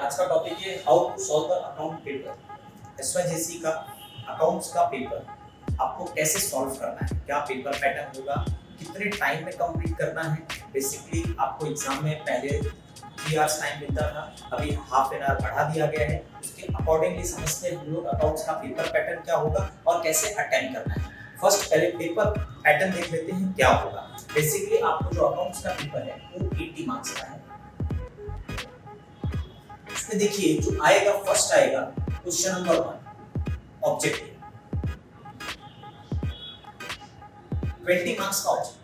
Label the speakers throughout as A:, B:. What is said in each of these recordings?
A: आज का टॉपिक है how to solve the account paper. SYJC का अकाउंट्स का पेपर आपको कैसे सॉल्व करना है, क्या पेपर पैटर्न होगा, कितने टाइम में कंप्लीट करना है। बेसिकली आपको एग्जाम में पहले 3 आवर्स टाइम मिलता था, अभी हाफ एन आवर बढ़ा दिया गया है। उसके अकॉर्डिंगली समझते हैं हम लोग अकाउंट्स का पेपर पैटर्न क्या होगा और कैसे अटेम्प्ट करना है। फर्स्ट पहले पेपर पैटर्न देख लेते हैं क्या होगा। बेसिकली आपको जो अकाउंट्स का पेपर है वो 80 मार्क्स का है। इसमें देखिए जो आएगा, फर्स्ट आएगा क्वेश्चन नंबर 1 ऑब्जेक्टिव, 20 मार्क्स का ऑब्जेक्टिव।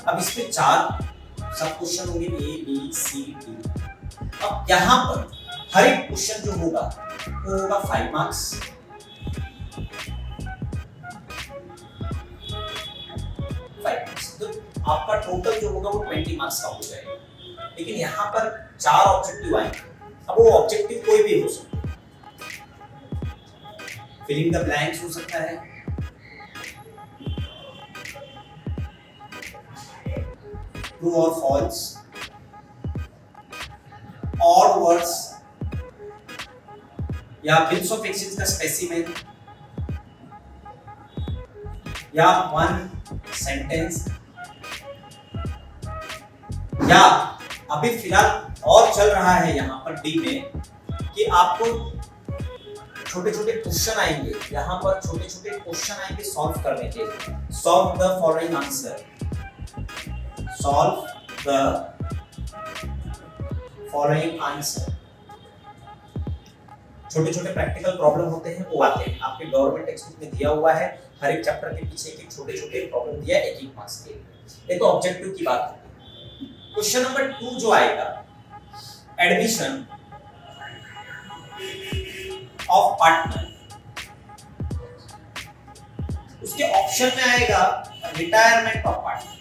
A: अब इसमें 4 सब क्वेश्चन होंगे, ए बी सी डी। अब यहां पर हर एक क्वेश्चन जो होगा वो होगा 5 मार्क्स, 5 मार्क्स। तो आपका टोटल जो होगा वो 20 मार्क्स का हो जाएगा। लेकिन यहाँ पर 4 ऑब्जेक्टिव आएंगे। अब वो ऑब्जेक्टिव कोई भी हो सकता है, फिलिंग द ब्लैंक्स हो सकता है, ट्रू और फॉल्स, ऑड वर्ड्स, या बिल्स ऑफ एक्सचेंज का स्पेसिमेन, या 1 सेंटेंस, या अभी फिलहाल और चल रहा है यहाँ पर डी में कि आपको छोटे छोटे क्वेश्चन आएंगे, यहाँ पर छोटे छोटे क्वेश्चन आएंगे सॉल्व करने के लिए। Solve the following answer, solve the following answer. छोटे छोटे प्रैक्टिकल प्रॉब्लम होते हैं, वो आते हैं आपके गवर्नमेंट टेक्स्ट बुक में दिया हुआ है। हर एक चैप्टर के पीछे एक छोटे छोटे प्रॉब्लम दिया है, 1-1 मार्क्स के लिए। ये तो ऑब्जेक्टिव की बात है। क्वेश्चन नंबर 2 जो आएगा, एडमिशन ऑफ पार्टनर, उसके ऑप्शन में आएगा retirement of partner,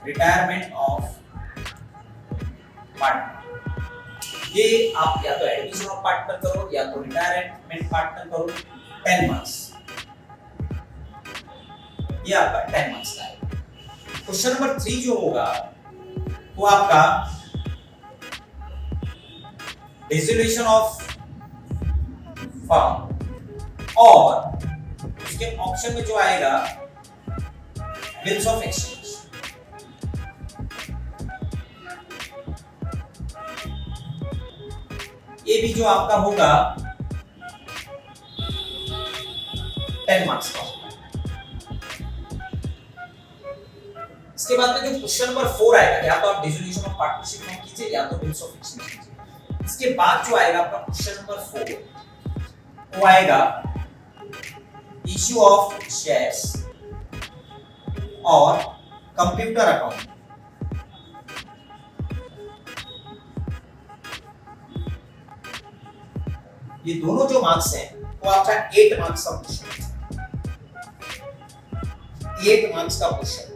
A: retirement of partner. ये आप या तो एडमिशन ऑफ पार्टनर करो या तो रिटायरमेंट पार्टनर करो, 10 मार्क्स। ये आपका 10 मार्क्स का है। क्वेश्चन नंबर 3 जो होगा वो आपका डिसोल्यूशन ऑफ फर्म, और उसके ऑप्शन में जो आएगा बिल्स ऑफ एक्सचेंज। ये भी जो आपका होगा 10 मार्क्स का। इसके बाद में जो क्वेश्चन नंबर 4 आएगा, या तो आप डिसोल्यूशन ऑफ पार्टनरशिप फॉर्म कीजिए या तो बिल्स ऑफ एक्सचेंज कीजिए। इसके बाद जो आएगा आपका क्वेश्चन नंबर 4, वो आएगा इश्यू ऑफ शेयर्स और कंप्यूटर अकाउंट। ये दोनों जो मार्क्स हैं वो आपका 8 मार्क्स का क्वेश्चन, 8 मार्क्स का क्वेश्चन।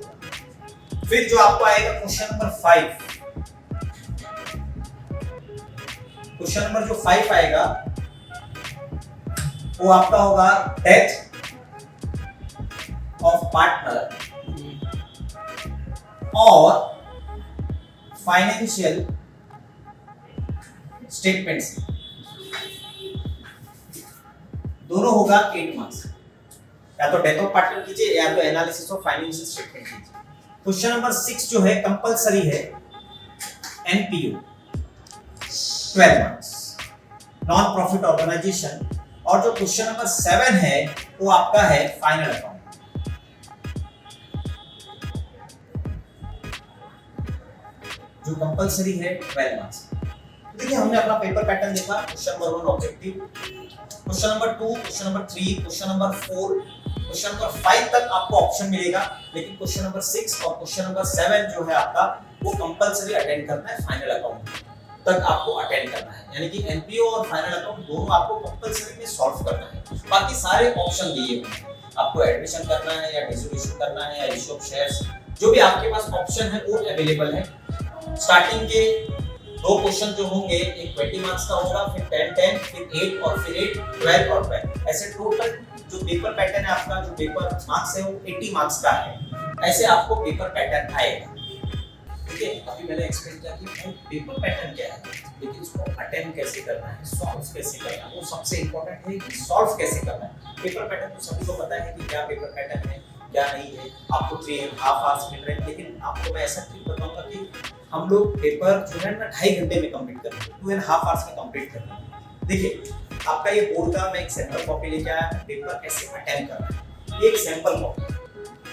A: फिर जो आपको आएगा क्वेश्चन नंबर 5, क्वेश्चन नंबर जो 5 आएगा वो आपका होगा डेथ ऑफ पार्टनर और फाइनेंशियल स्टेटमेंट्स, दोनों होगा 8 मार्क्स। या तो डेथ ऑफ पार्टनर कीजिए या तो एनालिसिस ऑफ फाइनेंशियल स्टेटमेंट कीजिए। क्वेश्चन नंबर 6 जो है कंपलसरी है, NPO, 12 marks, non profit organisation. और जो क्वेश्चन नंबर 7 है वो आपका है फाइनल अकाउंट। जो कंपलसरी है 12 मार्क्स। देखिए हमने अपना पेपर पैटर्न देखा। Question number 1 objective, question number 2, question number 3, question number 4, question number 5 तक आपको ऑप्शन मिलेगा। लेकिन क्वेश्चन नंबर 6 और क्वेश्चन नंबर 7 जो है आपका वो कंपलसरी अटेंड करना है, फाइनल अकाउंट तक आपको अटेंड करना है। यानी कि एनपीओ और फाइनल अकाउंट दोनों आपको कंपलसरी में सॉल्व करना है। बाकी सारे ऑप्शन दिए हुए हैं, आपको एडमिशन करना है या डिसोल्यूशन करना है या इश्यू ऑफ शेयर्स, जो भी आपके पास ऑप्शन है वो अवेलेबल है। स्टार्टिंग के 2 क्वेश्चन जो होंगे, एक 20 मार्क्स का होगा, फिर 10, फिर 8 और फिर 8, 12 और 12। ऐसे टोटल जो पेपर पैटर्न है आपका, जो पेपर मार्क्स है वो 80 मार्क्स का है। ऐसे आपको पेपर पैटर्न आएगा। ठीक है, अभी मैंने एक्सप्लेन किया कि भाई पेपर पैटर्न क्या है, लेकिन उसको अटेम्प्ट कैसे करना है, सॉल्व कैसे करना है, वो सबसे इंपॉर्टेंट है कि सॉल्व कैसे करना है। पेपर पैटर्न तो सभी को पता है कि क्या पेपर पैटर्न है क्या नहीं है, आपको 3.5 आवर्स मिल रहे हैं, लेकिन आपको मैं ऐसा ट्रिक बताऊंगा कि हम लोग पेपर जो है ना 2.5 घंटे में कंप्लीट कर लेंगे, 2.5 आवर्स में कंप्लीट कर लेंगे। देखिए आपका ये बोर्ड का मैं एक सैंपल कॉपी लेके आया हूं, पेपर कैसे अटेम्प्ट करना है, ये एक सैंपल कॉपी।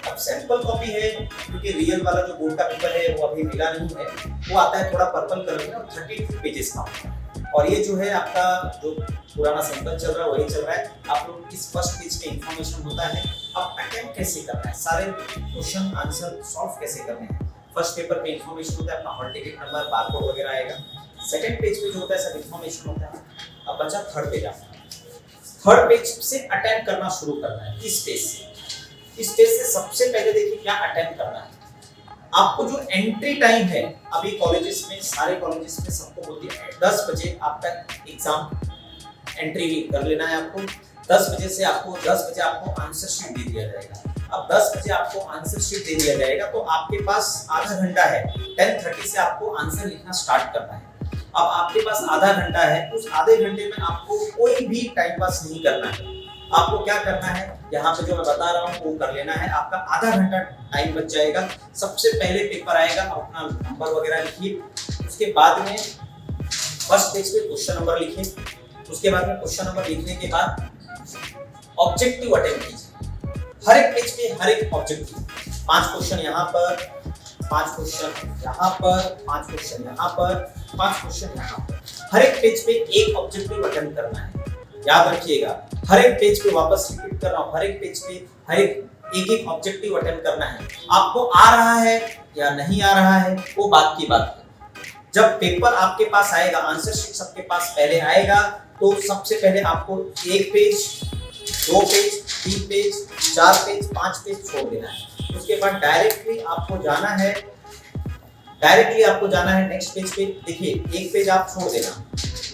A: अब सैंपल कॉपी है क्योंकि रियल वाला जो बोर्ड का पेपर है वो अभी मिला नहीं है, वो आता है थोड़ा पर्पल कलर में और 32 पेजेस का होता है। और ये जो है आपका जो पुराना सैंपल चल रहा है वही चल रहा है। आप लोग इस फर्स्ट पेज पे इंफॉर्मेशन होता है, अब अटेम्प्ट कैसे करना है, सारे क्वेश्चन आंसर सॉल्व कैसे करने हैं। फर्स्ट पेपर पे इंफॉर्मेशन होता है, अपना हॉल टिकट नंबर, बारकोड वगैरह आएगा। सेकंड पेज पे जो होता है सब इंफॉर्मेशन होता है। अब बचा थर्ड पेज, थर्ड पेज से अटेम्प्ट करना शुरू करना है। इस पेज से सबसे पहले देखिए क्या अटेम्प्ट करना है। आपको जो एंट्री टाइम है अभी कॉलेजेस में, सारे कॉलेजेस में सबको बोल दिया है 10 बजे आपका एग्जाम एंट्री कर लेना है आपको। 10 बजे से आपको 10 बजे आपको आंसर शीट दे दिया जाएगा। अब 10 बजे आपको आंसर शीट दे दिया जाएगा तो आपके पास आधा घंटा है, 10:30 से आपको आंसर लिखना स्टार्ट करना है। अब आपके पास आधा घंटा है, उस आधे घंटे में आपको कोई भी टाइम पास नहीं करना है। आपको क्या करना है, यहाँ पे जो मैं बता रहा हूँ वो कर लेना है। आपका आधा घंटा टाइम बच जाएगा। सबसे पहले पेपर आएगा, अपना नंबर वगैरह लिखिए। उसके बाद में फर्स्ट पेज पे क्वेश्चन नंबर लिखिए। उसके बाद में क्वेश्चन नंबर लिखने के बाद ऑब्जेक्टिव अटेम्प्ट कीजिए। हर एक पेज पे हर एक ऑब्जेक्टिव, 5 क्वेश्चन यहाँ पर, 5 क्वेश्चन यहाँ पर, 5 क्वेश्चन यहाँ पर, 5 क्वेश्चन यहाँ पर। हर एक पेज पे एक ऑब्जेक्टिव अटेम्प्ट करना है। याद रखिएगा, हर एक पेज पे वापस रिपीट कर रहा हूँ, हर एक पेज पे हर एक ऑब्जेक्टिव अटेम्प्ट करना है। आपको आ रहा है या नहीं आ रहा है वो बात की बात है। जब पेपर आपके पास आएगा, आंसर शीट सबके पास पहले आएगा, तो सबसे पहले आपको 1 page, 2 page, 3 page, 4 page, 5 page छोड़ देना है। उसके बाद डायरेक्टली आपको जाना है नेक्स्ट पेज पे। देखिए 1 पेज आप छोड़ देना,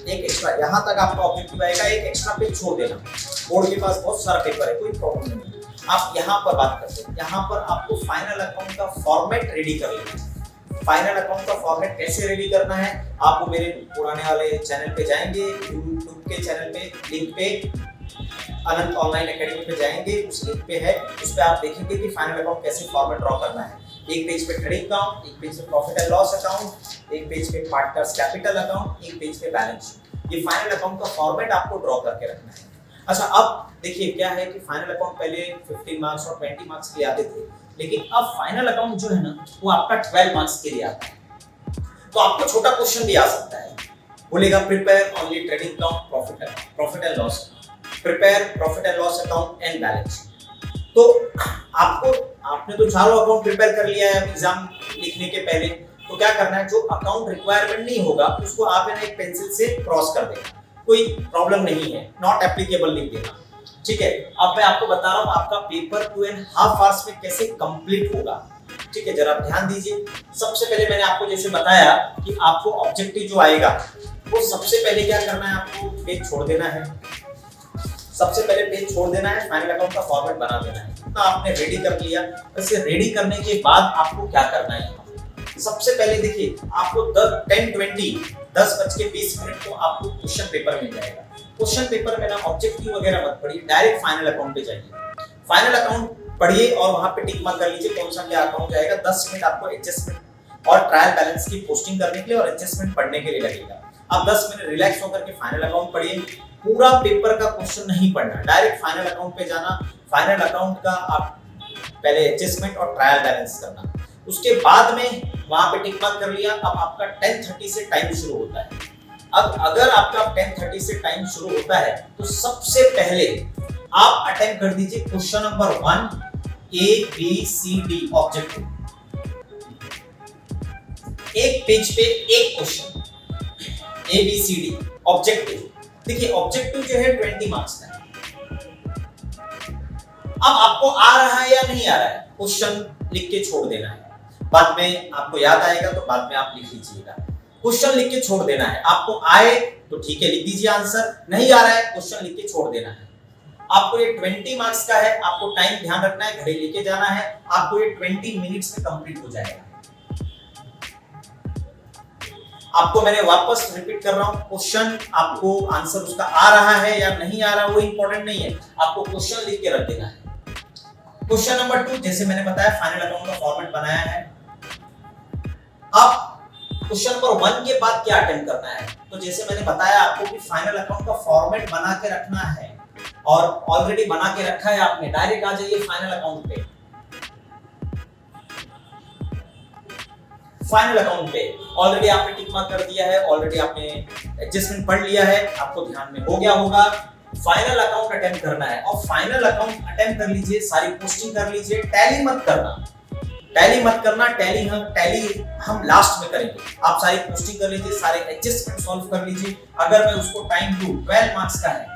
A: एक एक्स्ट्रा, यहाँ तक आपका ऑब्जेक्टिव आएगा, एक एक्स्ट्रा पेज छोड़ देना। बोर्ड के पास बहुत सारा पेपर है, कोई प्रॉब्लम नहीं। आप यहाँ पर बात करते हैं, यहाँ पर आपको फाइनल अकाउंट का फॉर्मेट रेडी कर लेना है। फाइनल अकाउंट का फॉर्मेट कैसे रेडी करना है, आपको मेरे पुराने वाले चैनल पे जाएंगे, यूट्यूब के चैनल पे लिंक पे अनंत ऑनलाइन एकेडमी पे जाएंगे, उस लिंक पे है, उस पे आप देखेंगे कि फाइनल अकाउंट कैसे फॉर्मेट ड्रॉ करना है। एक पेज पे ट्रेडिंग अकाउंट, एक पेज पे प्रॉफिट एंड लॉस अकाउंट, एक पेज पे पार्टनर्स कैपिटल अकाउंट, एक पेज पे बैलेंस शीट। ये फाइनल अकाउंट का फॉर्मेट आपको ड्रॉ करके रखना है। अच्छा, अब देखिए क्या है कि फाइनल अकाउंट पहले 15 मार्क्स और 20 मार्क्स के लिए आते थे, लेकिन अब फाइनल अकाउंट जो है ना वो आपका 12 मार्क्स के लिए आता है। तो आपको छोटा क्वेश्चन भी आ सकता है, बोलेगा prepare only trading account, profit and loss, prepare profit and loss account and balance sheet. तो आपने तो चारों अकाउंट प्रिपेयर कर लिया है एग्जाम लिखने के पहले, तो क्या करना है, जो अकाउंट रिक्वायरमेंट नहीं होगा उसको आप एक पेंसिल से क्रॉस कर देना, कोई प्रॉब्लम नहीं है, नॉट एप्लीकेबल लिख देना। ठीक है, अब मैं आपको बता रहा हूं आपका पेपर 2.5 आवर्स में कैसे कंप्लीट होगा। ठीक है, जरा ध्यान दीजिए। सबसे पहले मैंने आपको जैसे बताया कि आपको ऑब्जेक्टिव जो आएगा वो सबसे पहले क्या करना है, आपको पेज छोड़ देना है। सबसे पहले पेज छोड़ देना है, फाइनल अकाउंट का फॉर्मेट बना देना है। तो आपने रेडी कर लिया। वैसे रेडी करने के बाद आपको क्या करना है, सबसे पहले देखिए आपको 10:20 को आपको क्वेश्चन पेपर मिल जाएगा। क्वेश्चन पेपर में ना ऑब्जेक्टिव वगैरह मत पढ़िए, डायरेक्ट फाइनल अकाउंट पे जाइए। फाइनल अकाउंट पढ़िए और वहां पे टिक मार्क कर लीजिए कौन सा क्या अकाउंट जाएगा। 10 मिनट आपको एडजस्टमेंट और ट्रायल बैलेंस की पोस्टिंग करने के लिए और एडजस्टमेंट पढ़ने के लिए लगेगा। आप 10 मिनट रिलैक्स होकर के फाइनल अकाउंट पढ़िए। पूरा पेपर का क्वेश्चन नहीं पढ़ना, डायरेक्ट फाइनल अकाउंट पे जाना। फाइनल अकाउंट का आप पहले एडजस्टमेंट और ट्रायल बैलेंस करना, उसके बाद में वहां पे टिक मार्क कर लिया। अब आपका 10:30 से टाइम शुरू होता है। अब अगर आपका 10:30 से टाइम शुरू होता है तो सबसे पहले आप अटेम्प्ट कर दीजिए क्वेश्चन नंबर 1 ABCD ऑब्जेक्टिव। एक पेज पे एक क्वेश्चन ABCD ऑब्जेक्टिव। देखिए ऑब्जेक्टिव जो है 20 मार्क्स का है। अब आपको आ रहा है या नहीं आ रहा है, क्वेश्चन लिख के छोड़ देना है। बाद में आपको याद आएगा तो बाद में आप लिख लीजिएगा। क्वेश्चन लिख के छोड़ देना है। आपको आए तो ठीक है लिख दीजिए आंसर, नहीं आ रहा है क्वेश्चन लिख के छोड़ देना है। आपको ये 20 मार्क्स का है, आपको टाइम ध्यान रखना है, घड़ी लेके जाना है। आपको ये 20 मिनट्स में कंप्लीट हो जाएगा। आपको मैंने वापस रिपीट कर रहा हूं, क्वेश्चन आपको आंसर उसका आ रहा है या नहीं आ रहा वो इंपॉर्टेंट नहीं है, आपको क्वेश्चन लिख के रख देना है। क्वेश्चन नंबर 2, जैसे मैंने बताया फाइनल अकाउंट का फॉर्मेट बनाया है। अब क्वेश्चन नंबर 1 के बाद क्या अटेम्प्ट करना है, तो जैसे मैंने बताया आपको कि फाइनल अकाउंट का फॉर्मेट बना के रखना है और ऑलरेडी बना के रखा है आपने, डायरेक्ट आ जाइए फाइनल अकाउंट पे। फाइनल अकाउंट पे ऑलरेडी आपने टिक मार्क कर दिया है, ऑलरेडी आपने एडजस्टमेंट पढ़ लिया है, आपको ध्यान में हो गया होगा। फाइनल अकाउंट अटेम्प्ट करना है और फाइनल अकाउंट अटेम्प्ट कर लीजिए, सारी पोस्टिंग कर लीजिए। टैली मत करना, टैली मत करना, टैली हम लास्ट में करेंगे। आप सारी पोस्टिंग कर लीजिए, सारे एडजस्टमेंट सॉल्व कर लीजिए। अगर मैं उसको टाइम दूं, 12 मार्क्स का है,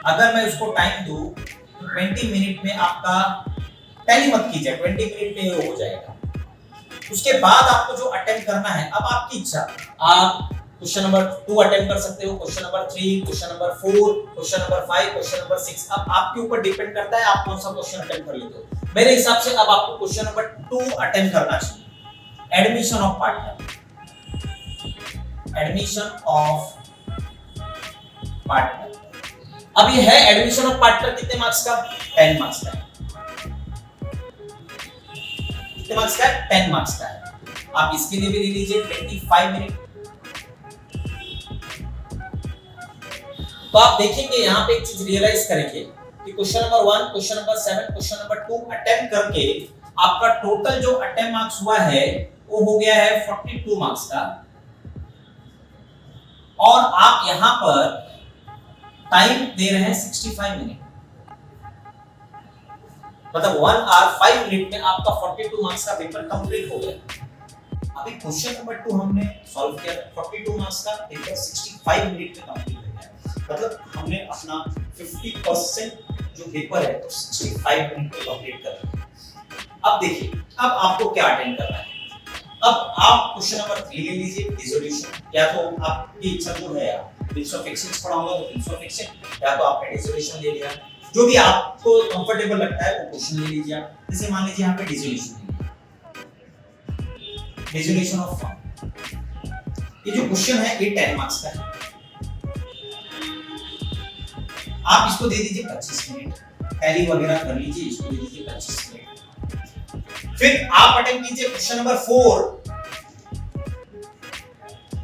A: अगर मैं उसको टाइम दूं तो 20 मिनट में आपका, टैली मत कीजिए, 20 मिनट में ये हो जाएगा। उसके बाद आपको जो अटेम्प्ट करना है, अब आपकी इच्छा, आप क्वेश्चन नंबर 2 अटेम्प्ट कर सकते हो, question number 3, question number 4, question number 5, question number 6। अब आपके ऊपर डिपेंड करता है आप कौन सा क्वेश्चन अटेम्प्ट कर लेते हो। मेरे हिसाब से अब आपको क्वेश्चन नंबर 2 अटेम्प्ट करना चाहिए, admission of partner. Admission of partner, अब ये है एडमिशन ऑफ पार्टनर, कितने मार्क्स का? 10 मार्क्स का है। कितने मार्क्स का है? 10 मार्क्स का है। आप इसके लिए भी ले लीजिए 25 मिनट। तो आप देखेंगे यहाँ पे एक चीज रियलाइज करेंगे कि question number 1, question number 7, question number 2 attempt करके आपका टोटल जो अटेम्प्ट मार्क्स हुआ है वो हो गया है 42 मार्क्स का। और आप यहाँ पर टाइम दे रहे हैं 65 मिनट, मतलब 1 आवर 5 मिनट में आपका 42 मार्क्स का पेपर कंप्लीट हो गया। अभी क्वेश्चन नंबर 2 हमने सॉल्व किया, 42 मार्क्स का पेपर 65 मिनट में कंप्लीट हो गया, मतलब हमने अपना 50% जो पेपर है तो 65 मिनट में कंप्लीट कर लिया। अब देखिए, अब आपको क्या अटेंड करना है। अब आप क्वेश्चन नंबर 3 ले लीजिए, रिजोल्यूशन, या तो आपकी इच्छा जो है, प्रिंसिपल ऑफ एक्शंस पढ़ा होगा तो प्रिंसिपल ऑफ एक्शन, या तो आपने रिजोल्यूशन ले लिया, जो भी आपको कंफर्टेबल लगता है वो क्वेश्चन ले लीजिए आप। जैसे मान लीजिए यहाँ पे रिजोल्यूशन ले लिया, रिजोल्यूशन ऑफ फंड। ये जो क्वेश्चन है ये 10 मार्क्स का है, आप इसको दे दीजिए 25 मिनट, टैली वगैरह कर लीजिए, इसको दे दीजिए 25 मिनट। फिर आप अटेम्प्ट कीजिए क्वेश्चन नंबर 4,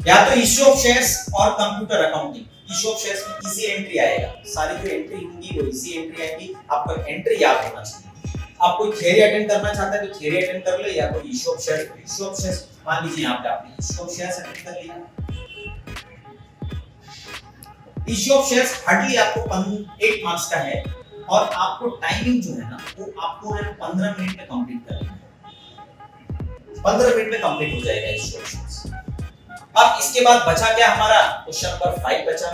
A: या तो इश्यू ऑफ शेयर्स और computer accounting. Issue of shares में इजी एंट्री आएगा, सारी जो एंट्री होंगी वो इजी एंट्री आएगी, आपको एंट्री याद होना चाहिए। आप कोई थ्योरी अटेंड करना चाहता है तो थ्योरी अटेंड कर ले, या कोई इश्यू ऑफ शेयर्स मान लीजिए यहाँ पे आपने इश्यू ऑफ शेयर्स अटेंड कर लिया। इश्यू ऑफ शेयर्स हार्डली आपको 8 मार्क्स का है और आपको टाइमिंग जो है ना वो आपको है 15 मिनट में कंप्लीट करना है, 15 मिनट में कंप्लीट हो जाएगा इश्यू ऑफ शेयर्स। अब इसके बाद बचा क्या हमारा? क्वेश्चन नंबर 5 बचा,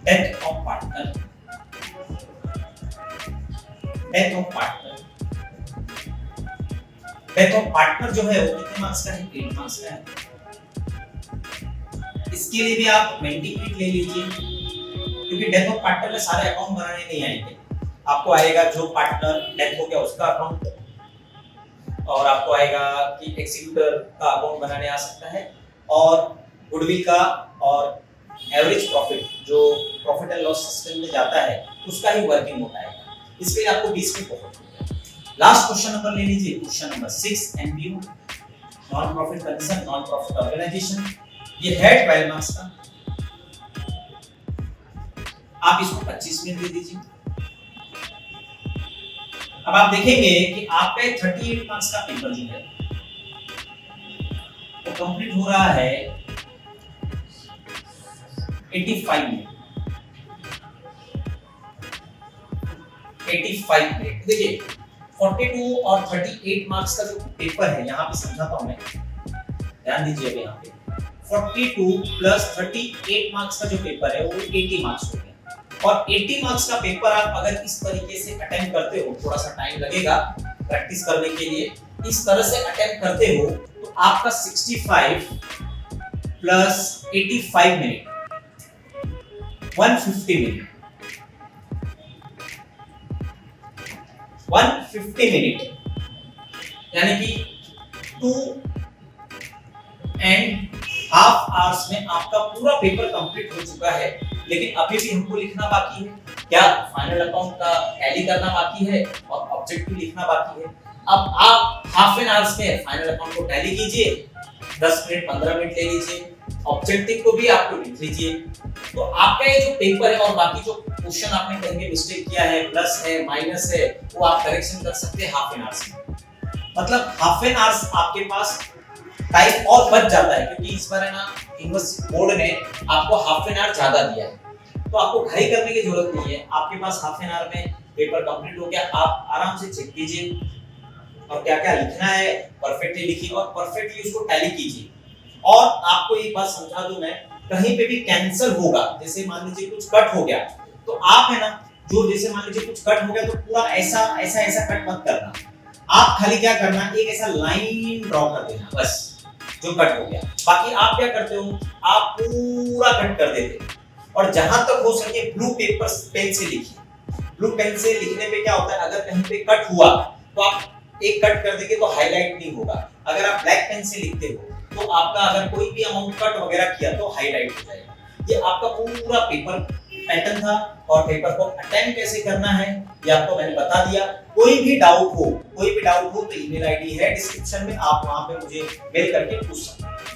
A: death of partner. Death of partner, death of partner जो है वो कितने मार्क्स का है? 8 मार्क्स का है। इसके लिए भी आप 20 मिनट ले लीजिए, क्योंकि डेथ ऑफ पार्टनर में सारे अकाउंट बनाने नहीं आएंगे। आपको आएगा जो पार्टनर डेथ हो गया उसका अकाउंट, और आपको आएगा कि एक्जीक्यूटर का अकाउंट बनाने आ सकता है, और गुडविल का और एवरेज प्रॉफिट जो प्रॉफिट एंड लॉस सिस्टम में जाता है उसका ही वर्किंग नोट आएगा। इसके लिए आपको 20 मिनट बहुत हो गया। लास्ट क्वेश्चन नंबर ले लीजिए, question number 6, NPO, non profit concern, non profit organisation. ये है 12 मार्क्स का, आप इसको 25 मिनट दे दीजिए। अब आप देखेंगे कि आपका 38 मार्क्स का पेपर जो है वो कंप्लीट हो रहा है 85 मिनट। 85 मिनट देखिए, 42 और 38 मार्क्स का जो पेपर है, यहाँ पे समझाता हूं मैं, ध्यान दीजिए। यहाँ पे 42 प्लस 38 मार्क्स का जो पेपर है वो 80 मार्क्स हो गया। और 80 मार्क्स का पेपर आप अगर इस तरीके से अटेम्प्ट करते हो, थोड़ा सा टाइम लगेगा प्रैक्टिस करने के लिए, इस तरह से अटेम्प्ट करते हो तो आपका 65 प्लस 85 मिनट 150 मिनट 150 मिनट, यानी कि 2 एंड हाफ आवर्स में आपका पूरा पेपर कंप्लीट हो चुका है, लेकिन अभी भी हमको लिखना बाकी है। क्या? फाइनल अकाउंट का टैली करना बाकी है और ऑब्जेक्टिव लिखना बाकी है। अब आप हाफ एन आवर्स में फाइनल अकाउंट को टैली कीजिए, 10 मिनट 15 मिनट ले लीजिए, ऑब्जेक्टिव को भी आपको लिख लीजिए। तो आपका ये जो पेपर है और बाकी जो क्वेश्चन आपने कहीं पे मिस्टेक किया है, प्लस है, माइनस है, वो आप करेक्शन कर सकते हैं हाफ एन आवर्स में। मतलब हाफ एन आवर्स आपके पास टाइम और बच जाता है, क्योंकि इस बार है ना यूनिवर्सिटी बोर्ड ने आपको हाफ एन आवर ज्यादा दिया है, तो आपको घाई करने की जरूरत नहीं है। आपके पास हाफ एन आवर में पेपर कंप्लीट हो गया, आप आराम से चेक कीजिए और क्या क्या लिखना है परफेक्टली लिखिए और परफेक्टली उसको टैली कीजिए। और आपको एक बात समझा दूं मैं, कहीं पे भी कैंसिल होगा, जैसे मान लीजिए कुछ कट हो गया, तो आप है ना जो जैसे मान लीजिए कुछ कट हो गया तो पूरा ऐसा ऐसा ऐसा कट मत करना। आप खाली क्या करना, एक ऐसा लाइन ड्रॉ कर देना बस, जो कट हो गया। बाकी आप क्या करते हो, आप पूरा कट कर देते हो और जहां तक हो सके ब्लू पेपर पेन से लिखिए। ब्लू पेन से लिखने पे क्या होता है, अगर कहीं पे कट हुआ तो आप एक कट कर देंगे तो हाईलाइट नहीं होगा। अगर आप ब्लैक पेन से लिखते हो तो आपका अगर कोई भी अमाउंट कट वगैरह किया तो हाईलाइट हो जाएगा। ये आपका पूरा पेपर पैटर्न था और पेपर को अटेम्प्ट कैसे करना है ये आपको मैंने बता दिया। कोई भी डाउट हो तो ईमेल आईडी है डिस्क्रिप्शन में, आप वहां पे मुझे मेल करके पूछ सकते हैं।